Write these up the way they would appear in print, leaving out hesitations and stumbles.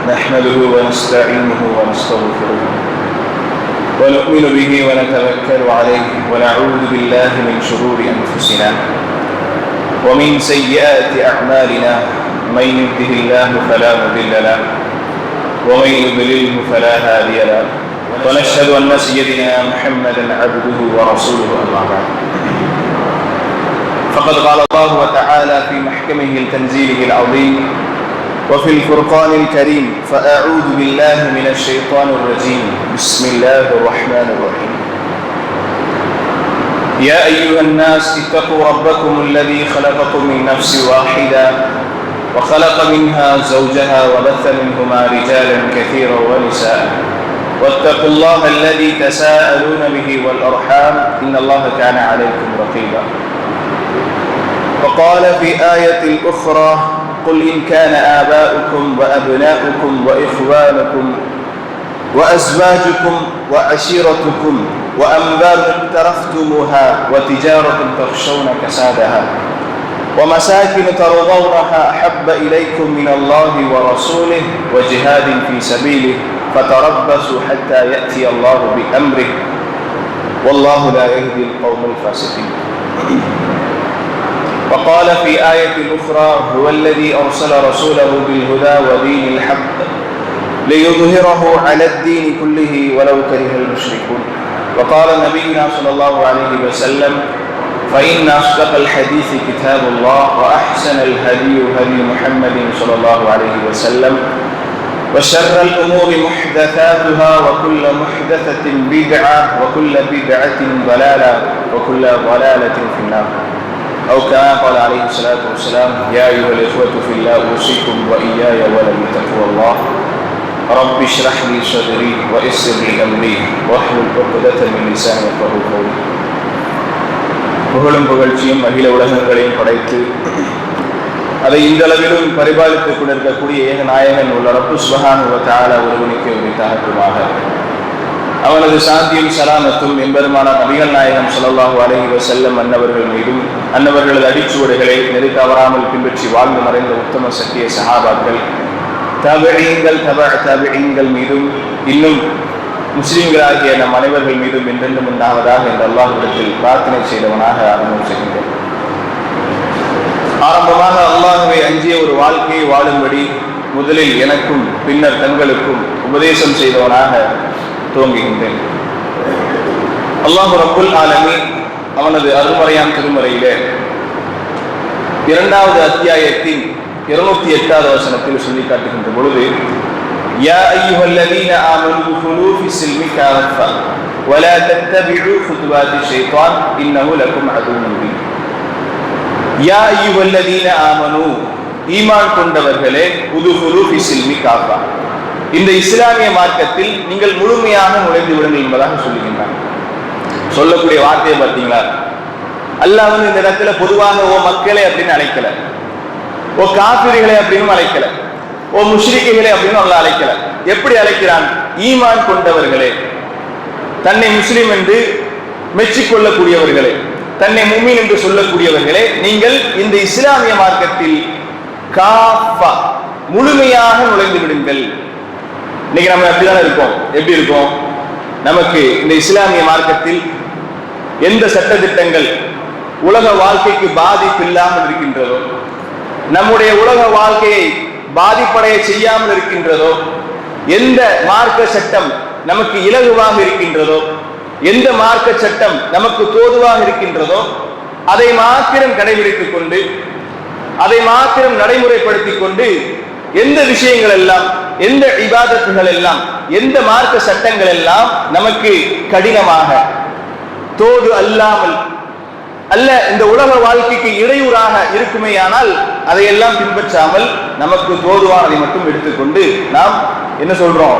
نحمده ونستعينه ونستغفره ونؤمن به ونتوكل عليه ونعوذ بالله من شرور أنفسنا ومن سيئات أعمالنا من يهده الله فلا مضل له ومن يضلله فلا هادي له ونشهد أن سيدنا محمدا عبده ورسوله أما بعد فقد قال الله تعالى في محكمه تنزيله العظيم وفي الفرقان الكريم فأعوذ بالله من الشيطان الرجيم بسم الله الرحمن الرحيم يا أيها الناس اتقوا ربكم الذي خلقكم من نفس واحدة وخلق منها زوجها وبث منهما رجالا كثيرا ونساء واتقوا الله الذي تساءلون به والأرحام إن الله كان عليكم رقيبا وقال في آية أخرى قل إن كان آباؤكم وأبناؤكم وإخوانكم وأزواجكم وعشيرتكم وأموال اقترفتموها وتجارة تخشون كسادها ومساكن ترضونها أحب إليكم من الله ورسوله وجهاد في سبيله فتربصوا حتى يأتي الله بأمره والله لا يهدي القوم الفاسقين. وقال في آية أخرى هو الذي أرسل رسوله بالهدى ودين الحق ليظهره على الدين كله ولو كره المشركون. وقال نبينا صلى الله عليه وسلم فإن أصدق الحديث كتاب الله وأحسن الهدي هدي محمد صلى الله عليه وسلم وشر الأمور محدثاتها وكل محدثة بدعة وكل بدعة ضلالة وكل ضلالة في النار أو كما قال عليه الصلاة والسلام يا أيها الإخوة في الله أوصيكم وإياي ولم تقوى الله رب اشرح لي صدري ويسر لي أمري واحلل عقدة من لساني يفقهوا قولي. புகழும் புகழ்ச்சியும் அகில உலகங்களையும் படைத்து அதை இந்த அளவிலும் பரிபாலித்துக் கொண்டிருக்கக்கூடிய ஏக நாயகன் உள்ள ரப்பு சுப்ஹானஹு வ தஆலா ஒருவனுக்கு உரித்தாகட்டுமாக. அவனது சாந்தியும் சலாமத்தும் எம்பெருமான நபிகள் நாயகம் ஸல்லல்லாஹு அலைஹி வஸல்லம் அன்னவர்கள் மீதும் அன்னவர்களது அடிச்சுவடுகளை நெறி தவறாமல் பின்பற்றி வாழ்ந்து மறைந்த உத்தம சத்திய சஹாபாக்கள் தாபிஈன்கள் தாபிஈன்கள் மீதும் இன்னும் முஸ்லிம்களாகிய நம் அனைவர்கள் மீதும் என்றென்றும் உண்டாவதாக என்ற அல்லாஹ்விடத்தில் பிரார்த்தனை செய்தவனாக ஆரம்பம் செய்கின்றேன். ஆரம்பமாக அல்லாஹ்வை அஞ்சிய ஒரு வாழ்க்கையை வாழும்படி முதலில் எனக்கும் பின்னர் தங்களுக்கும் உபதேசம் செய்தவனாக துவங்குகின்றேன். அல்லாஹ் ரப்புல் ஆலமீன் அவனது அருள்மறையான் திருமறையிலே 2வது அத்தியாயத்தின் 208வது வசனத்தில் சொல்லி காட்டுகின்ற பொழுது யா அய்யுஹல்லதீன ஆமனூ துகுலூ ஃபிஸ்ஸில்மி காஃபா வலா தத்தபிஉ குதுவாத்தி ஷைத்தான் இன்னஹு லகும் அதுவும் முபீன். யா அய்யுஹல்லதீன ஆமனூ ஈமான் கொண்டவர்களே உதுகுலூ ஃபிஸ்ஸில்மி காஃபா இந்த இஸ்லாமிய மார்க்கத்தில் நீங்கள் முழுமையாக நுழைந்து விடுங்கள் என்பதாக சொல்லுகின்றார். சொல்லக்கூடிய வார்த்தையை பார்த்தீங்களா? அல்லாஹ் இந்த இடத்துல பொதுவாக ஓ மக்களே அப்படின்னு அழைக்கல, ஓ காபிரிகளே அப்படின்னு அழைக்கல, ஓ முஷ்ரிக்குகளே அப்படின்னு அல்லாஹ் அழைக்கல. எப்படி அழைக்கிறான்? ஈமான் கொண்டவர்களே, தன்னை முஸ்லிம் என்று மெச்சிக்கொள்ளக்கூடியவர்களே, தன்னை முஃமின் என்று சொல்லக்கூடியவர்களே, நீங்கள் இந்த இஸ்லாமிய மார்க்கத்தில் காஃபா முழுமையாக நுழைந்து விடுங்கள். இன்னைக்கு நம்ம அப்படிதான் இருக்கோம். எப்படி இருக்கோம்? நமக்கு இந்த இஸ்லாமிய மார்க்கத்தில் எந்த சட்டத்திட்டங்கள் உலக வாழ்க்கைக்கு பாதிப்பு இல்லாமல் இருக்கின்றதோ, நம்முடைய உலக வாழ்க்கையை பாதிப்படைய செய்யாமல் இருக்கின்றதோ, எந்த மார்க்க சட்டம் நமக்கு இலகுவாக இருக்கின்றதோ, எந்த மார்க்க சட்டம் நமக்கு தோதுவாக இருக்கின்றதோ அதை மாத்திரம் கடைபிடித்துக் கொண்டு, அதை மாத்திரம் நடைமுறைப்படுத்திக் கொண்டு, எந்த விஷயங்கள் எல்லாம், எந்த இபாதத்துகள் எல்லாம், எந்த மார்க்க சட்டங்கள் எல்லாம் நமக்கு கடினமாக தோது அல்லாமல் அல்ல இந்த உலக வாழ்க்கைக்கு இடையூறாக இருக்குமேயானால் அதையெல்லாம் பின்பற்றாமல் நமக்கு தோதுவானதை மட்டும் எடுத்துக்கொண்டு நாம் என்ன சொல்றோம்?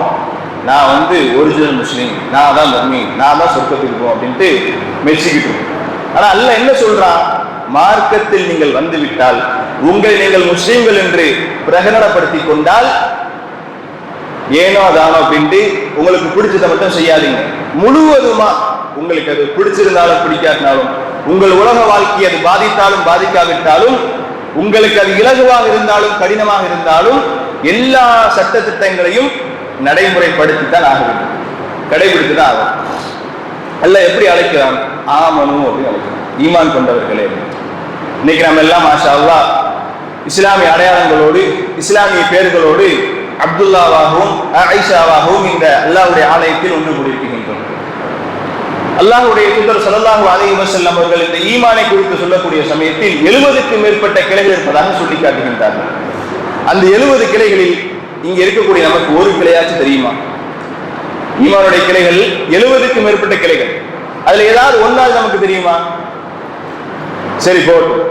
நான் ஒரிஜினல் முஸ்லீம், நான் தான் முஃமின், நான் தான் சொர்க்கத்துக்கு போவோம் அப்படின்ட்டு மெச்சிக்கிட்டு. ஆனா அல்லாஹ் என்ன சொல்றான்? மார்க்கத்தில் நீங்கள் வந்துவிட்டால், உங்களை நீங்கள் முஸ்லீம்கள் என்று பிரகடனப்படுத்தி கொண்டால், ஏனோ அதானோ அப்படின்ட்டு உங்களுக்கு பிடிச்சதை மட்டும் செய்யாதீங்க. முழுவதுமா உங்களுக்கு அது பிடிச்சிருந்தாலும் பிடிக்காட்டினாலும், உங்கள் உலக வாழ்க்கையை அது பாதித்தாலும் பாதிக்காவிட்டாலும், உங்களுக்கு அது இலகுவாக இருந்தாலும் கடினமாக இருந்தாலும் எல்லா சட்ட திட்டங்களையும் நடைமுறைப்படுத்தித்தான் ஆக வேண்டும், கடைபிடித்துதான் ஆகும். அல்லாஹ் எப்படி அழைக்கிறான்? ஆமனு அப்படின்னு அழைக்கிறான், ஈமான் கொண்டவர்களே. இன்னைக்கு நம்ம எல்லாம் மாஷா அல்லாஹ் இஸ்லாமிய அடையாளங்களோடு இஸ்லாமிய பேர்களோடு அப்துல்லாவாகவும் ஆயிஷாவாகவும் இந்த அல்லாஹ்வுடைய ஆலயத்தில் ஒன்று கூடியிருக்கின்றோம். அல்லாஹ்வுடைய தூதர் ஸல்லல்லாஹு அலைஹி வஸல்லம் அவர்கள் இந்த ஈமானை குறித்து சொல்லக்கூடிய சமயத்தில் 70க்கும் மேற்பட்ட கிளைகள் இருப்பதாக சொல்லி காட்டுகின்றார்கள். அந்த 70 கிளைகளில் இங்க இருக்கக்கூடிய நமக்கு ஒரு கிளையாச்சும் தெரியுமா? ஈமானுடைய கிளைகள் 70க்கும் மேற்பட்ட கிளைகள், அதுல ஏதாவது ஒன்றால் நமக்கு தெரியுமா? சரி போட்டும்.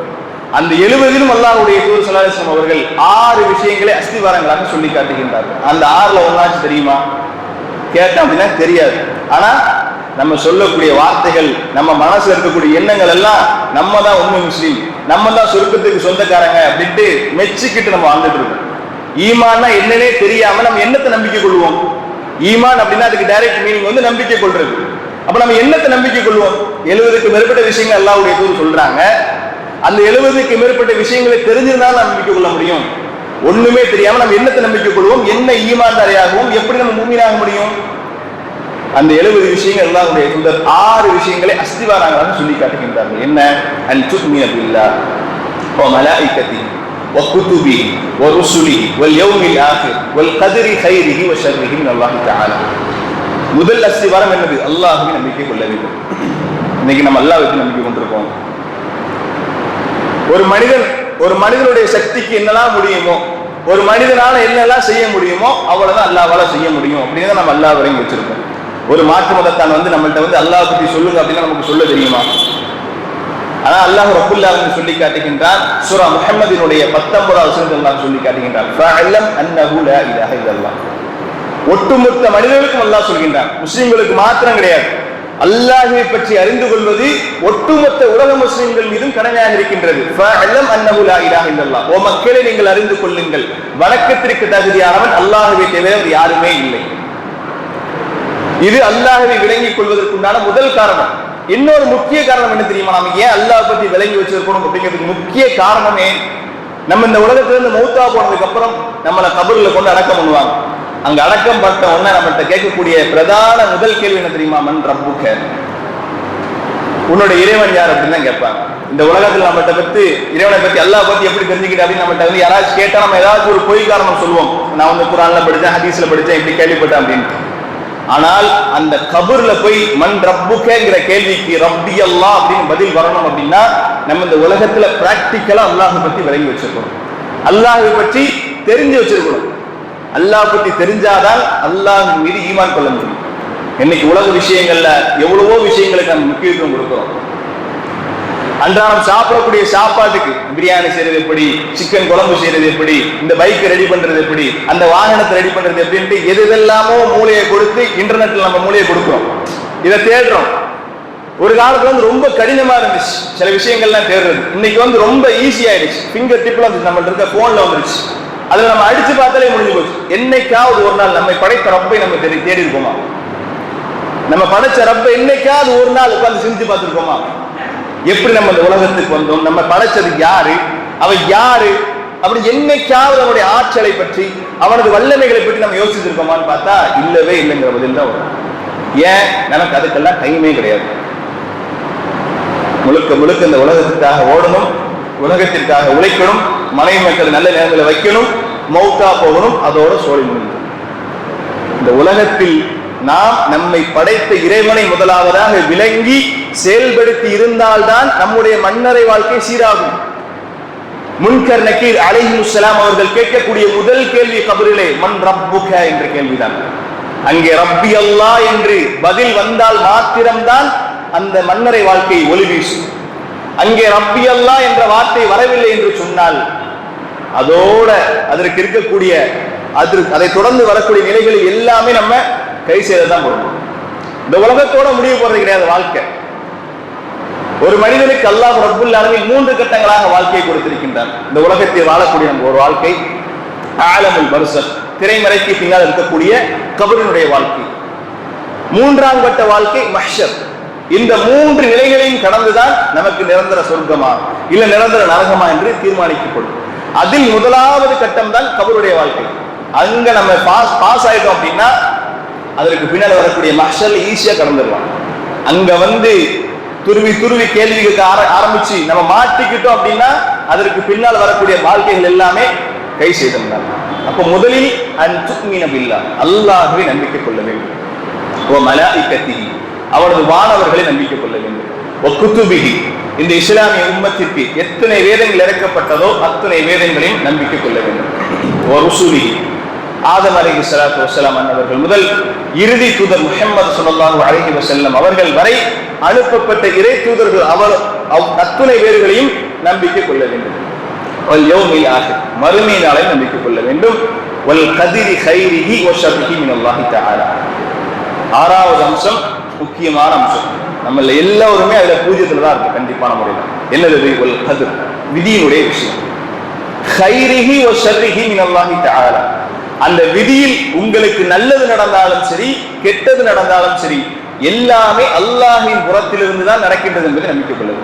அந்த 70லும் அல்லாஹ்வுடைய தூதர் ஸல்லல்லாஹு அலைஹி வஸல்லம் அவர்கள் 6 விஷயங்களை அஸ்திவாரங்களாக சொல்லி காட்டுகின்றார்கள். அந்த 6ல ஒன்னாச்சும் தெரியுமா கேட்டா அப்படின்னா தெரியாது. ஆனா நம்ம சொல்லக்கூடிய வார்த்தைகள், நம்ம மனசுல இருக்கக்கூடிய எண்ணங்கள் எல்லாம் நம்ம தான் உண்மை முஸ்லீம், நம்ம தான் சொர்க்கத்துக்கு சொந்தக்காரங்க அப்படின்ட்டு மெச்சிக்கிட்டு நம்ம வாழ்ந்துட்டு இருக்கோம். ஈமான்னா என்னன்னே தெரியாம நம்ம என்னத்தை நம்பிக்கை கொள்வோம்? ஈமான் அப்படின்னா அதுக்கு டைரக்ட் மீனிங் வந்து நம்பிக்கை கொள்றது. அப்ப நம்ம என்னத்தை நம்பிக்கை கொள்வோம்? 70க்கு மேற்பட்ட விஷயங்கள் அல்லாஹ்வுடைய தூதர் சொல்றாங்க. அந்த 70க்கு மேற்பட்ட விஷயங்களை தெரிஞ்சிருந்தாலும் நம்ம நம்பிக்கை கொள்ள முடியும். ஒண்ணுமே தெரியாம நம்ம என்னத்தை நம்பிக்கை கொள்வோம்? என்ன ஈமான்தாரியாகவும் எப்படி நம்ம மூமினாக முடியும்? அந்த 70 விஷயங்கள் அல்லாஹ்வுடைய தூதர் 6 விஷயங்களை அஸ்திவாரங்களாக சொல்லி காட்டுகின்றார்கள். என்ன? அன் து'மின பில்லாஹ் வ மலாயிகத்திஹி வ குதுபிஹி வ ருசுலிஹி வல் யௌமில் ஆகிர் வல் கத்ரி கைரிஹி வ ஷர்ரிஹி மின் அல்லாஹ் தஆலா. முதல் அஸ்திவாரம் என்னது? அல்லாஹ்வை நம்பிக்கை கொள்ள வேண்டும். இன்னைக்கு நம்ம அல்லாஹ்வை நம்பிக்கை கொண்டிருக்கோம். ஒரு மனிதனுடைய சக்திக்கு என்னெல்லாம் முடியுமோ, ஒரு மனிதனால என்னெல்லாம் செய்ய முடியுமோ அவ்வளவுதான் அல்லாஹ்வால செய்ய முடியும் அப்படின்னு நம்ம அல்லாஹ் வரையும் வச்சிருக்கோம். ஒரு மாற்று மதத்தான் வந்து நம்மள்ட்ட வந்து அல்லாஹ் பத்தி சொல்லுங்க அப்படின்னு நமக்கு சொல்ல தெரியுமா? ஆனா அல்லாஹ் ரப்புல் ஆலமீன் சொல்லி காட்டுகின்றான். சூரா முஹம்மதினுடைய 19வது வசனத்தில் அல்லாஹ் சொல்லி காட்டுகின்றான், ஃபஅலம் அன்னஹு லா இலாஹ இல்லல்லாஹ். ஒட்டுமொத்த மனிதர்களுக்கும் அல்லாஹ் சொல்கின்றான், முஸ்லிம்களுக்கு மாத்திரம் கிடையாது. அல்லாஹ்வை பற்றி அறிந்து கொள்வது ஒட்டுமொத்த உலக முஸ்லிம்கள் மீதும் கடமையாக இருக்கின்றது. ஃபஅலம் அன்னஹு லா இலாஹ இல்லல்லாஹ். ஓ மக்களே, நீங்கள் அறிந்து கொள்ளுங்கள், வணக்கத்திற்கு தகுதியானவன் அல்லாஹ்வை தவிர வேறு யாருமே இல்லை. இது அல்லாஹ்வை விளங்கிக் கொள்வதற்குண்டான முதல் காரணம். இன்னொரு முக்கிய காரணம் என்ன தெரியுமா? நாம ஏன் அல்லாஹ் பத்தி விளங்கி வச்சிருக்கணும் அப்படிங்கிறதுக்கு முக்கிய காரணமே, நம்ம இந்த உலகத்திலிருந்து மௌத்தா போனதுக்கு அப்புறம் நம்மளை கபர்ல கொண்டு அடக்கம் பண்ணுவாங்க. அங்க அடக்கம் பட்ட உடனே நம்மகிட்ட கேட்கக்கூடிய பிரதான முதல் கேள்வி என்ன தெரியுமா? மன் ரப்புக, உன்னோட இறைவன் யார் அப்படின்னு தான் கேட்பாங்க. இந்த உலகத்தில் நம்மகிட்ட பத்தி இறைவனை பத்தி அல்லாஹ் பத்தி எப்படி தெரிஞ்சுக்கிட்டு அப்படின்னு நம்மகிட்ட வந்து யாராச்சும் கேட்டா நம்ம ஏதாவது ஒரு பொய் காரணம் சொல்லுவோம். நான் வந்து குர்ஆன்ல படிச்சேன், ஹதீஸ்ல படிச்சேன், இப்படி கேள்விப்பட்டேன் அப்படின்னு. ஆனால் அந்த கபர்ல போய் மன் ரப்புகங்கிற கேள்விக்கு ரப்பி அல்லாஹ் அப்படின்னு பதில் வரணும் அப்படின்னா நம்ம இந்த உலகத்துல பிராக்டிக்கலா அல்லாஹ் பத்தி விளங்கி வச்சிருக்கணும், அல்லாஹை பற்றி தெரிஞ்சு வச்சிருக்கணும். அல்லாஹ் பத்தி தெரிஞ்சாதான் அல்லாஹ் மீது ஈமான் கொள்ள முடியும். இன்னைக்கு உலக விஷயங்கள்ல எவ்வளவோ விஷயங்களுக்கு நம்ம முக்கியத்துவம் கொடுக்கிறோம். அன்றாடம் சாப்பிடக்கூடிய சாப்பாட்டுக்கு பிரியாணி செய்யறது எப்படி, சிக்கன் குழம்பு செய்யறது எப்படி, இந்த பைக் ரெடி பண்றது எப்படி, அந்த வாகனத்தை ரெடி பண்றது எப்படின்ட்டு எதெல்லாமோ மூளையை கொடுத்து இன்டர்நெட்ல நம்ம மூளையை கொடுக்கிறோம், இதை தேடுறோம். ஒரு காலத்துல வந்து ரொம்ப கடினமா இருந்துச்சு சில விஷயங்கள்லாம் தேடுறது. இன்னைக்கு வந்து ரொம்ப ஈஸி ஆயிடுச்சு, ஃபிங்கர் டிப்ல வந்துச்சு, நம்ம இருக்க போன்ல வந்துருச்சு. அதுல நம்ம அடிச்சு பார்த்தாலே முடிஞ்சு போச்சு. என்னைக்காவது ஒரு நாள் நம்மை படைத்த ரப்பை நம்ம தேடி இருக்கோமா? நம்ம படைச்ச ரப்பை என்னைக்காவது ஒரு நாள் உட்கார்ந்து சிந்திச்சு பார்த்துருக்கோமா? எப்படி நம்ம இந்த உலகத்துக்கு வந்தோம், நம்ம படைச்சது யாரு, அவன் யாரு அப்படி என்னைக்காவது அவனுடைய ஆற்றலை பற்றி அவனது வல்லமைகளை பற்றி நம்ம யோசிச்சிருக்கோமான்னு பார்த்தா இல்லவே இல்லைங்கிற பதில் தான் வரும். ஏன்? நமக்கு அதுக்கெல்லாம் டைமே கிடையாது. முழுக்க முழுக்க இந்த உலகத்திற்காக ஓடணும், உலகத்திற்காக உழைக்கணும், மனைவி மக்கள் நல்ல நேரங்களை வைக்கணும், மௌத்தா போகணும், அதோட சோழி முடியும். இந்த உலகத்தில் நாம் நம்மை படைத்த இறைவனை முதலாவதாக விளங்கி செயல்படுத்தி இருந்தால்தான் நம்முடைய மன்னரை வாழ்க்கை சீராகும். முன்கர் நக்கீர் அலைஹிஸ்ஸலாம் அவர்கள் கேட்கக்கூடிய முதல் கேள்வி கபரிலே மன் ரப்புக என்ற கேள்விதான். அங்கே ரப்பி அல்லாஹ் என்று பதில் வந்தால் மாத்திரம்தான் அந்த மன்னரை வாழ்க்கை ஒளி வீசும். அங்கே ரப்பி அல்லாஹ் என்ற வார்த்தை வரவில்லை என்று சொன்னால் அதோட அதற்கு இருக்கக்கூடிய அதை தொடர்ந்து வரக்கூடிய நிலைகளில் எல்லாமே நம்ம கை செய்யதான் போறோம். இந்த உலகத்தோட முடிவு போறது கிடையாது வாழ்க்கை. ஒரு மனிதனுக்கு அல்லாஹ் ரப்புல் ஆலமீன் 3 கட்டங்களாக வாழ்க்கையை கொடுத்திருக்கின்றான். இந்த உலகத்தில் வாழக்கூடிய நம்ம ஒரு வாழ்க்கை, ஆலமுல் பர்ஸக் திரைமறைக்கு பின்னால் இருக்கக்கூடிய கபரினுடைய வாழ்க்கை, 3ஆம் கட்ட வாழ்க்கை மஹ்ஷர். இந்த 3 நிலைகளையும் கடந்துதான் நமக்கு நிரந்தர சொர்க்கமா இல்ல நிரந்தர நரகமா என்று தீர்மானிக்கப்படும். அதில் முதலாவது கட்டம் தான் கபருடைய வாழ்க்கை. அங்க நம்ம பாஸ் ஆயிட்டோம் அப்படின்னா அதற்கு பின்னால் வரக்கூடிய மஹ்ஷர் ஈஸியா கடந்துடலாம். அங்க வந்து துருவி துருவி கேள்விகளுக்கு ஆரம்பிச்சு நம்ம மாட்டிக்கிட்டோம் அப்படின்னா அதற்கு பின்னால் வரக்கூடிய வாழ்க்கைகள் எல்லாமே கை செய்தோம். அப்ப முதலில் அல்லாஹ்வை நம்பிக்கை கொள்ள வேண்டும். அவனது வானவர்களை நம்பிக்கை கொள்ள வேண்டும். இந்த இஸ்லாமிய உம்மத்திற்கு எத்தனை வேதங்கள் இறக்கப்பட்டதோ அத்தனை வேதங்களையும் நம்பிக்கை கொள்ள வேண்டும். ஆதம் அலைஹிஸ்ஸலாத்து வஸ்ஸலாம் அவர்கள் முதல் இறுதி தூதர் முஹம்மது ஸல்லல்லாஹு அலைஹி வஸல்லம் அவர்கள் வரை அனுப்பப்பட்ட இறை தூதர்கள் அத்துணை பேர்களையும் நம்பிக்கை கொள்ள வேண்டும். வல் யௌமில் ஆகிர் மறுமை நாளை நம்பிக்கை கொள்ள வேண்டும். வல் கதிரி கைரிஹி வ ஷர்ரிஹி மினல்லாஹி தஆலா. ஆறாவது அம்சம் முக்கியமான அம்சம். நம்ம எல்லாருமே அதுல பூஜ்யத்துல தான் இருக்கு கண்டிப்பான முறையில். என்னது? வல் கதிர், விதியினுடைய விஷயம். கைரிஹி வ ஷர்ரிஹி மினல்லாஹி தஆலா. அந்த விதியில் உங்களுக்கு நல்லது நடந்தாலும் சரி கெட்டது நடந்தாலும் சரி எல்லாமே அல்லாஹ்வின் புறத்திலிருந்து தான் நடக்கின்றது என்பதை நம்பிக்கை கொள்ளுது.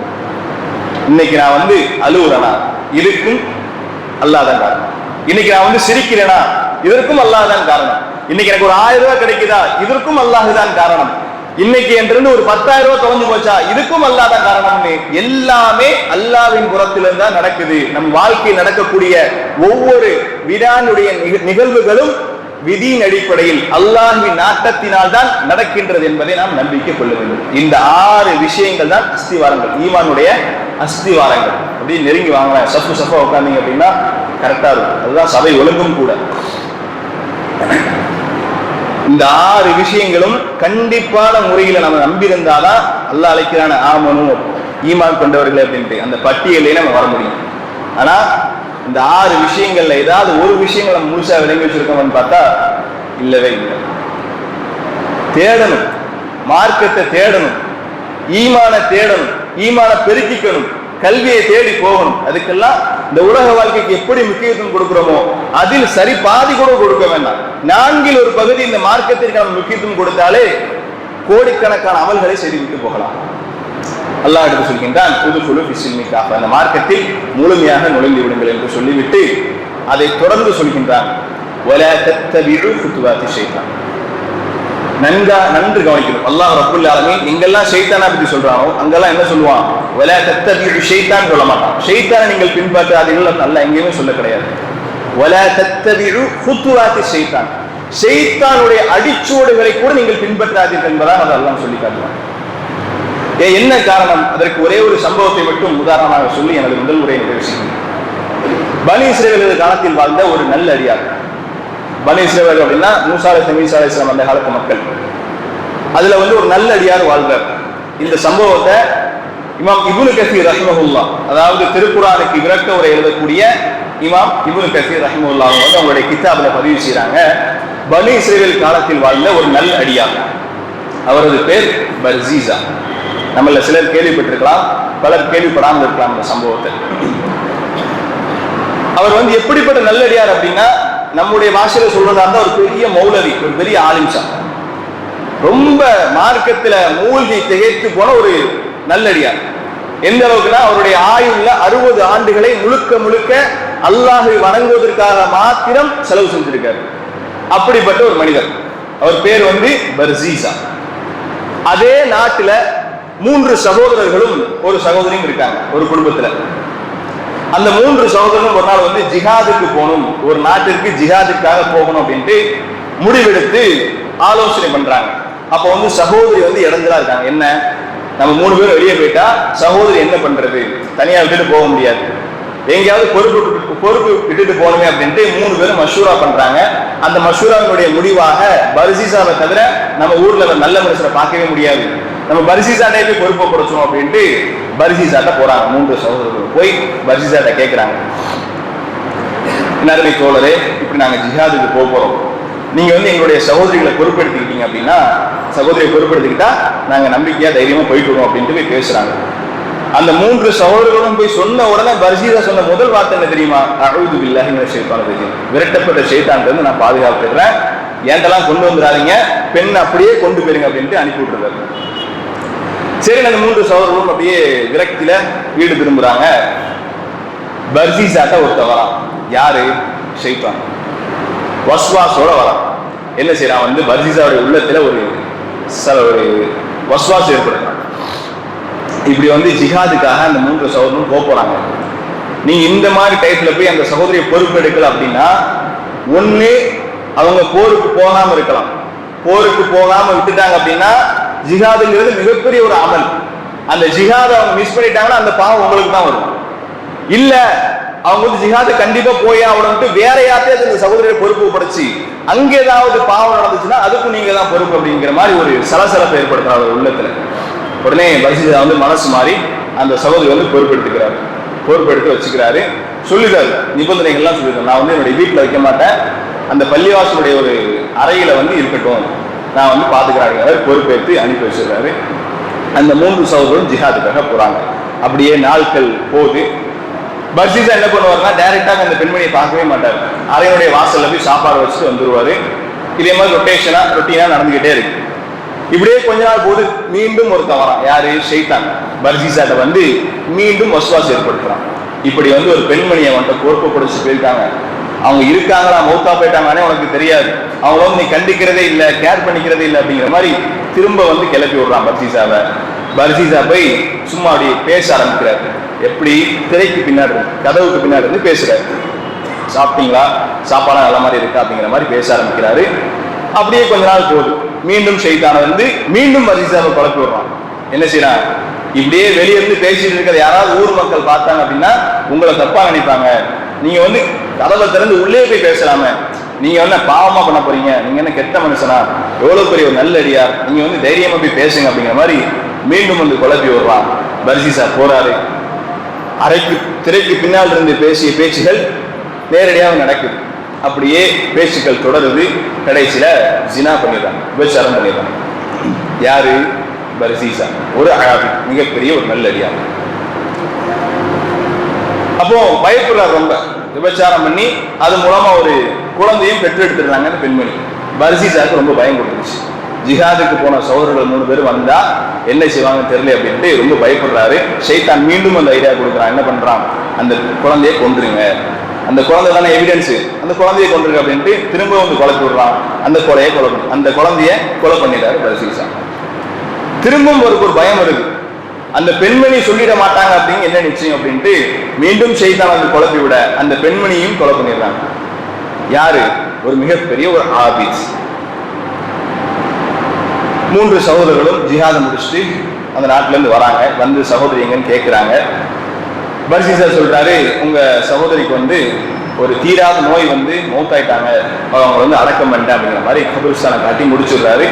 இன்னைக்கு நான் வந்து அழுவுறேனா இதுக்கும் அல்லாஹ் தான் காரணம். இன்னைக்கு நான் வந்து சிரிக்கிறேனா இதற்கும் அல்லாஹ் தான் காரணம். இன்னைக்கு எனக்கு ஒரு 1000 ரூபாய் கிடைக்குதா இதற்கும் அல்லாஹ் தான் காரணம். இன்னைக்கு என்று ஒரு 10,000 ரூபாய் தொலைஞ்சு போச்சா இதுக்கும் அல்லாஹ் தான் காரணம்னு எல்லாமே அல்லாஹ்வின் புறத்திலிருந்து தான் நடக்குது. நம் வாழ்க்கையில் நடக்கக்கூடிய ஒவ்வொரு வினானுடைய நிகழ்வுகளும் விதியின் அடிப்படையில் அல்லாஹ்வின் நாட்டத்தினால் தான் நடக்கின்றது என்பதை நாம் நம்பிக்கை கொள்ள வேண்டும். இந்த 6 விஷயங்கள் தான் அஸ்திவாரங்கள், ஈமானுடைய அஸ்திவாரங்கள். அப்படி நெருங்கி வாங்க சஃபா உட்கார்ந்தீங்க அப்படின்னா கரெக்டா இருக்கும். அதுதான் சபை ஒழுங்கும் கூட. இந்த 6 விஷயங்களும் கண்டிப்பான முறையில நம்ம நம்பியிருந்தாதான் அல்லாஹ் அழைக்கிறான ஆமனு ஈமான் கொண்டவர்கள் அப்படின்ட்டு அந்த பட்டியலே நம்ம வர முடியும். ஆனா இந்த 6 விஷயங்கள்ல ஏதாவது ஒரு விஷயங்களை நம்ம முழுசா விளங்கி வச்சிருக்கோம்னு பார்த்தா இல்லவே இல்லை. தேடணும், மார்க்கத்தை தேடணும், ஈமான தேடணும், ஈமான பெருக்கிக்கணும், கல்வியை தேடி போகணும். அதுக்கெல்லாம் இந்த உலக வாழ்க்கைக்கு எப்படி முக்கியத்துவம் கொடுக்கிறோமோ அதில் சரி பாதி கூட கொடுக்க வேண்டாம். 4 ஒரு பகுதி இந்த மார்க்கத்திற்கு நம்ம முக்கியத்துவம் கொடுத்தாலே கோடிக்கணக்கான அமல்களை செய்துவிட்டு போகலாம். அல்லாஹ் எடுத்து சொல்கின்றான், உதுகுலு ஃபிஸ்ஸில்மி காஃபா, அந்த மார்க்கத்தில் முழுமையாக நுழைந்து விடுங்கள் என்று சொல்லிவிட்டு அதை தொடர்ந்து சொல்கின்றான், வலா தத்தபிஉ குதுவாத்தி ஷைத்தான். நன்கு கவனிக்கணும். அல்லாஹ் ரப்புல் ஆலமீன் எங்கெல்லாம் ஷைத்தானை பத்தி சொல்றானோ அங்கெல்லாம் என்ன சொல்லுவான்? வலா தத்தபிஉ ஷைத்தான் சொல்ல மாட்டான். ஷைத்தானை நீங்கள் பின்பற்றாதீர்கள் அல்லாஹ் எங்கேயுமே சொல்ல கிடையாது. வலா தத்தபிஉ குதுவாத்தி ஷைத்தான், ஷைத்தானுடைய அடிச்சுவடுகளை கூட நீங்கள் பின்பற்றாதீர்கள் என்பதாக அல்லாஹ் சொல்லி காட்டுவான். என்ன காரணம்? அதற்கு ஒரே ஒரு சம்பவத்தை மட்டும் உதாரணமாக சொல்லி எனது முதல் உரையை நிறைவு செய்கிறேன். பனி இஸ்ரவேலர் காலத்தில் வாழ்ந்த ஒரு நல்ல அடியார். பனி இஸ்ரவேலர் அப்படின்னா மூசா அலைஹிஸ்ஸலாம் அந்த காலத்து மக்கள். அதுல வந்து ஒரு நல்ல அடியார் வாழ்றார். இந்த சம்பவத்தை இமாம் இப்னு கஸீர் ரஹ்மஹுல்லாஹ், அதாவது திருக்குர்ஆனுக்கு விளக்க உரை எழுதக்கூடிய இமாம் இப்னு கஸீர் ரஹ்மஹுல்லாஹ் வந்து அவங்களுடைய கிதாபுல பதிவு செய்றாங்க. பனி இஸ்ரவேல் காலத்தில் வாழ்ந்த ஒரு நல்ல அடியார், அவரது பேர் பர்ஜீஸா. நம்மள சிலர் கேள்விப்பட்டிருக்கலாம், பலர் கேள்விப்படாமல் இருக்கலாம் இந்த சம்பவத்தை. அவர் வந்து எப்படிப்பட்ட நல்லடியார் அப்படின்னா, நம்முடைய பாஷையில சொல்றதா இருந்தா ஒரு பெரிய மௌலவி, ஒரு பெரிய ஆலிம்ஷா, ரொம்ப மார்க்கத்துல மூழ்கி திகைத்து போன ஒரு நல்லடியார். எந்த அளவுக்குன்னா அவருடைய ஆயுள்ல 60 ஆண்டுகளை முழுக்க முழுக்க அல்லாஹை வணங்குவதற்காக மாத்திரம் செலவு செஞ்சிருக்காரு. அப்படிப்பட்ட ஒரு மனிதர். அவர் பேர் வந்து பர்ஜீஸா. அதே நாட்டுல 3 சகோதரர்களும் ஒரு சகோதரியும் இருக்காங்க ஒரு குடும்பத்துல. அந்த 3 சகோதரர்களும் ஒரு நாள் வந்து ஜிஹாதுக்கு போகணும், ஒரு நாட்டிற்கு ஜிஹாதுக்காக போகணும் அப்படின்ட்டு முடிவெடுத்து ஆலோசனை பண்றாங்க. அப்ப வந்து சகோதரி வந்து இடைஞ்சலா இருக்காங்க. என்ன, நம்ம 3 பேரும் வெளியே போயிட்டா சகோதரி என்ன பண்றது, தனியா விட்டுட்டு போக முடியாது, எங்கேயாவது பொறுப்பு விட்டுட்டு போகணுமே அப்படின்ட்டு 3 பேரும் மஷூரா பண்றாங்க. அந்த மஷூராவினுடைய முடிவாக பர்ஜீஸாவை தவிர நம்ம ஊர்ல நல்ல மனுஷரை பார்க்கவே முடியாது, நம்ம பர்ஜீஸாட்டே போய் பொறுப்பை கொடுச்சோம் அப்படின்ட்டு பர்ஜீஸாட்ட போறாங்க. 3 சகோதரர்கள் போய் பர்ஜீஸாட்ட கேட்கிறாங்க, நறுமை தோழரே, இப்படி நாங்க ஜிஹாதுக்கு போறோம், நீங்க வந்து எங்களுடைய சகோதரிகளை பொறுப்பெடுத்துக்கிட்டீங்க அப்படின்னா, சகோதரியை பொறுப்பெடுத்துக்கிட்டா நாங்க நம்பிக்கையா தைரியமா போயிட்டு வரோம் அப்படின்ட்டு போய் பேசுறாங்க. அந்த 3 சகோதரர்களும் போய் சொன்ன உடனே பர்ஜீஸா சொன்ன முதல் வார்த்தை என்ன தெரியுமா? அஊது பில்லாஹி மினஷ் ஷைத்தானிர் ரஜீம், விரட்டப்பட்ட ஷைத்தான்ல இருந்து நான் பாதுகாப்புறேன், ஏண்டெல்லாம் கொண்டு வந்துடாதீங்க, பெண் அப்படியே கொண்டு போயிருங்க அப்படின்ட்டு அனுப்பி விட்டுறாரு. சரி, அந்த 3 சகோதரர்களும் அப்படியே விரக்தியில வீடு திரும்புறாங்க. பர்சீசாட்ட ஒருத்த வரான். யாரு? ஷைத்தான். வஸ்வாஸோட வரான். என்ன செய்யறான்? வந்து பர்சீசாவுடைய உள்ளத்துல ஒரு வஸ்வாஸ் ஏற்படுறான். இப்படி வந்து ஜிஹாதுக்காக அந்த 3 சகோதரரும் போறாங்க. நீங்க இந்த மாதிரி டைப்ல போய் அந்த சகோதரியை பொறுப்பெடுக்கல அப்படின்னா, ஒண்ணு அவங்க போருக்கு போகாம இருக்கலாம். போருக்கு போகாம விட்டுட்டாங்க அப்படின்னா ஜிஹாதுங்கிறது மிகப்பெரிய ஒரு அமல். அந்த ஜிஹாதை அவங்க மிஸ் பண்ணிட்டாங்கன்னா அந்த பாவம் உங்களுக்கு தான் வரும். இல்ல அவங்க வந்து ஜிஹாது கண்டிப்பா போய் அவனுக்கு வேற யார்ட்டையாவது இந்த சகோதரியை பொறுப்பு படைச்சு அங்க ஏதாவது பாவம் நடந்துச்சுன்னா அதுக்கும் நீங்க தான் பொறுப்பு அப்படிங்கிற மாதிரி ஒரு சலசலப்பை ஏற்படுத்துறாரு உள்ளத்துல. உடனே பர்சீசா வந்து மனசு மாறி அந்த சகோதரி வந்து பொறுப்பெடுத்துக்கிறாரு. பொறுப்பெடுத்து வச்சுக்கிறாரு. சொல்லிட்டாரு, நிபந்தனைகள்லாம் சொல்லிடுறேன். நான் வந்து என்னுடைய வீட்டில் வைக்க மாட்டேன், அந்த பள்ளிவாசலுடைய ஒரு அறையில வந்து இருக்கட்டும், நான் வந்து பாத்துக்கிறாங்க. பொறுப்பேற்று அனுப்பி வச்சிருக்காரு. அந்த 3 சகோதரரும் ஜிஹாதுக்காக போறாங்க. அப்படியே நாட்கள் போகுது. பர்சீசா என்ன பண்ணுவாருன்னா, டைரக்டாக அந்த பெண்மணியை பார்க்கவே மாட்டார். அறையினுடைய வாசல்ல போய் சாப்பாடு வச்சுட்டு வந்துருவாரு. இதே மாதிரி ரொட்டீனா நடந்துகிட்டே இருக்கு. இப்படியே கொஞ்ச நாள் போது மீண்டும் ஒருத்தன் வரான். யாரு? ஷைத்தான். பர்சீசாட்ட வந்து மீண்டும் வஸ்வாஸ் ஏற்படுத்துறான். இப்படி வந்து ஒரு பெண்மணியை அவன்கிட்ட பொறுப்பு பிடிச்சு போயிருக்காங்க, அவங்க இருக்காங்களா மௌத்தா போயிட்டாங்கன்னே உனக்கு தெரியாது, அவங்கள வந்து நீ கண்டிக்கிறதே இல்லை, கேர் பண்ணிக்கிறதே இல்லை அப்படிங்கிற மாதிரி திரும்ப வந்து கிளப்பி விடுறான் பர்சீசாவை. பர்சீசா போய் சும்மா அப்படி பேச ஆரம்பிக்கிறார். எப்படி? திரைக்கு பின்னாடி, கதவுக்கு பின்னாடி இருந்து பேசுறாரு. சாப்பிட்டீங்களா, சாப்பாடு நல்ல மாதிரி இருக்கா அப்படிங்கிற மாதிரி பேச ஆரம்பிக்கிறாரு. அப்படியே கொஞ்ச நாள் போகுது. மீண்டும் ஷைத்தான வந்து மீண்டும் பர்சீசாவை குழப்பி விடுறான். என்ன செய்யறான்? இப்படியே வெளியே இருந்து பேசிட்டு இருக்கிற யாராவது ஊர் மக்கள் பார்த்தாங்க அப்படின்னா உங்களை தப்பா நினைப்பாங்க, நீங்க வந்து கதவை திறந்து உள்ளே போய் பேசலாமே, நீங்க என்ன பாவமா பண்ண போறீங்க, நீங்க என்ன கெட்ட மனுஷனா, எவ்வளவு பெரிய ஒரு நல்ல அடியார், நீங்க வந்து தைரியமா போய் பேசுங்க அப்படிங்கிற மாதிரி மீண்டும் வந்து குழப்பி விடுறான். பர்சீசா போறாரு. திரைக்கு பின்னால் இருந்து பேசிய பேச்சுகள் நேரடியாக நடக்குது. அப்படியே பேச்சுக்கள் தொடருது. கடைசியில ஜினா பண்ணிடுறாங்க, விபச்சாரம் பண்ணிடுறாங்க. யாரு? பர்சீசா. ஒரு அழாபி, மிகப்பெரிய ஒரு நல்ல அடியார். அப்போ பயப்படுறார் ரொம்ப. விபச்சாரம் பண்ணி அது மூலமா ஒரு குழந்தையும் பெற்றெடுத்துடுறாங்க அந்த பெண்மணி. பர்சீசாவுக்கு ரொம்ப பயம் கொடுத்துருச்சு. ஜிஹாதுக்கு போன சகோதரர்கள் 3 பேர் வந்தா என்ன செய்வாங்கன்னு தெரியல அப்படின்ட்டு ரொம்ப பயப்படுறாரு. ஷைத்தான் மீண்டும் அந்த ஐடியா கொடுக்குறான். என்ன பண்றான்? அந்த குழந்தையை கொன்றுங்க, அந்த குழந்தை தானே எவிடன்ஸ், அந்த குழந்தையை கொன்றுங்க அப்படின்ட்டு திரும்ப வந்து குழப்பி விடுறான். அந்த குழந்தைய கொலை பண்ணிடுறாரு பர்சீசா. திரும்பவும் ஒரு பயம் வருது. அந்த பெண்மணி சொல்லிட மாட்டாங்க அப்படின்னு என்ன நிச்சயம் அப்படின்ட்டு மீண்டும் ஷைத்தான் வந்து குழப்பி விட அந்த பெண்மணியும் கொலை பண்ணிடுறாங்க. யாரு? ஒரு மிகப்பெரிய ஒரு ஆபீஸ். 3 சகோதரர்களும் ஜிஹாதை முடிச்சுட்டு அந்த நாட்டுல இருந்து வராங்க. வந்து சகோதரி எங்கன்னு கேட்கிறாங்க. பர்சீசா சொல்றாரு, உங்க சகோதரிக்கு வந்து ஒரு தீராத நோய் வந்து மௌத்தாயிட்டாங்க, அவங்க வந்து அடக்கம் பண்ணிட்டேன் அப்படிங்கிற மாதிரி கபிரிஸ்தானை காட்டி முடிச்சுடுறாரு.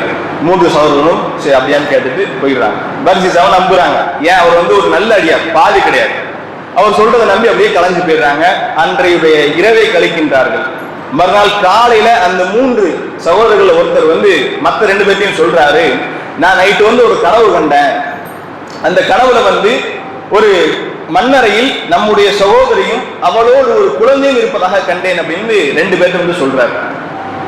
3 சகோதரர்களும் சரி அப்படியான்னு கேட்டுட்டு போயிடுறாங்க. பர்சீசாவை நம்புறாங்க. ஏன்? அவர் வந்து ஒரு நல்ல அடியார், பாதி கிடையாது. அவர் சொல்றதை நம்பி அப்படியே கலைஞ்சு போயிடுறாங்க. அன்றையுடைய இரவை கழிக்கின்றார்கள். மறுநாள் காலையில அந்த 3 சகோதரர்கள் ஒருத்தர் வந்து மற்ற 2 பேர்த்தையும் சொல்றாரு, நான் நைட்டு வந்து ஒரு கனவு கண்டேன், அந்த கனவுல வந்து ஒரு மண்ணறையில் நம்முடைய சகோதரியும் அவளோடு ஒரு குழந்தையும் இருப்பதாக கண்டேன் அப்படின்னு 2 பேர்த்து வந்து சொல்றாரு.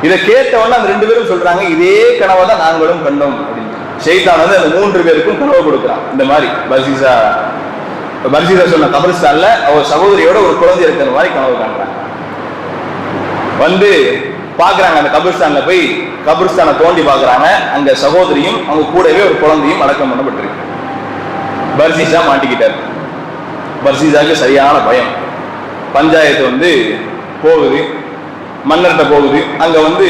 இதை கேட்டவொன்னு அந்த 2 பேரும் சொல்றாங்க, இதே கனவை தான் நாங்களும் கண்டோம் அப்படின்னு. ஷைத்தான் வந்து அந்த 3 பேருக்கும் கனவு கொடுக்குறான். இந்த மாதிரி பர்சீசா சொன்ன கபிரிஸ்தான்ல அவர் சகோதரியோட ஒரு குழந்தை இருக்கிற மாதிரி கனவு காண்றாங்க. வந்து பாக்குறாங்க, அந்த கபிரிஸ்தான்ல போய் கபிரிஸ்தானை தோண்டி பாக்குறாங்க. அங்க சகோதரியும் அவங்க கூடவே ஒரு குழந்தையும் அடக்கம் பண்ணப்பட்டிருக்கு. பர்சீசா மாட்டிக்கிட்டார். பர்சீசாவுக்கு சரியான பயம். பஞ்சாயத்து வந்து போகுது, மன்னர்கிட்ட போகுது. அங்க வந்து